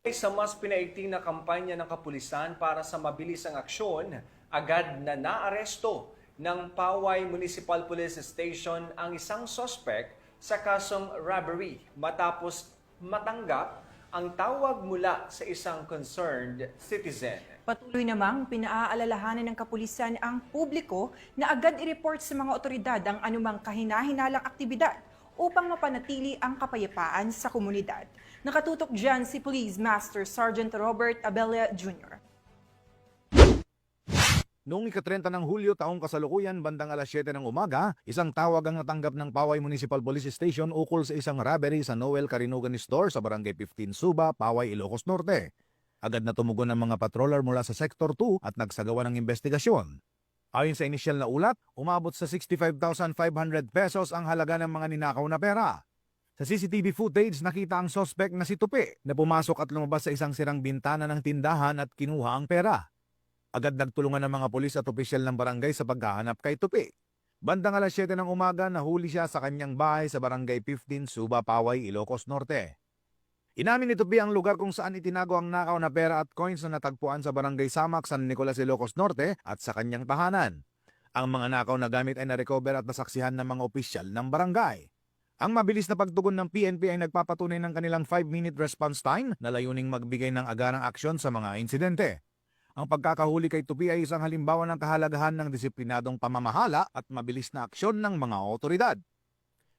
Sa mas pinaigting na kampanya ng kapulisan para sa mabilisang aksyon, agad na naaresto ng Paway Municipal Police Station ang isang sospek sa kasong robbery matapos matanggap ang tawag mula sa isang concerned citizen. Patuloy namang pinaaalalahanan ng kapulisan ang publiko na agad i-report sa mga otoridad ang anumang kahinahinalang aktibidad upang mapanatili ang kapayapaan sa komunidad. Nakatutok dyan si Police Master Sergeant Robert Abella Jr. Noong ika-30 ng Hulyo taong kasalukuyan bandang alas 7 ng umaga, isang tawag ang natanggap ng Paway Municipal Police Station ukol sa isang robbery sa Noel Carinugan Store sa Barangay 15 Suba, Paway, Ilocos Norte. Agad na tumugon ang mga patroller mula sa Sector 2 at nagsagawa ng investigasyon. Ayon sa inisyal na ulat, umabot sa 65,500 pesos ang halaga ng mga ninakaw na pera. Sa CCTV footage, nakita ang suspect na si Tupi na pumasok at lumabas sa isang sirang bintana ng tindahan at kinuha ang pera. Agad nagtulungan ng mga pulis at opisyal ng barangay sa paghahanap kay Tupi. Bandang alas 7 ng umaga, nahuli siya sa kanyang bahay sa Barangay 15, Suba, Paway, Ilocos Norte. Inamin ni Tupi ang lugar kung saan itinago ang nakaw na pera at coins na natagpuan sa Barangay Samak, San Nicolas, Ilocos Norte at sa kanyang tahanan. Ang mga nakaw na gamit ay narecover at nasaksihan ng mga opisyal ng barangay. Ang mabilis na pagtugon ng PNP ay nagpapatunay ng kanilang 5-minute response time na layuning magbigay ng agarang aksyon sa mga insidente. Ang pagkakahuli kay Tupi ay isang halimbawa ng kahalagahan ng disiplinadong pamamahala at mabilis na aksyon ng mga otoridad.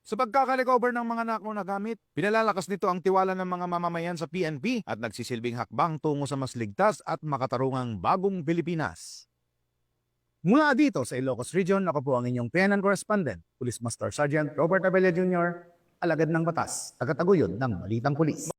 Sa pagkaka-recover ng mga nakaw na gamit, pinalalakas nito ang tiwala ng mga mamamayan sa PNP at nagsisilbing hakbang tungo sa mas ligtas at makatarungang bagong Pilipinas. Mula dito sa Ilocos Region, ako po ang inyong PNN correspondent, Police Master Sergeant Robert Abella Jr., alagad ng batas, tagataguyod ng Balitang Pulis.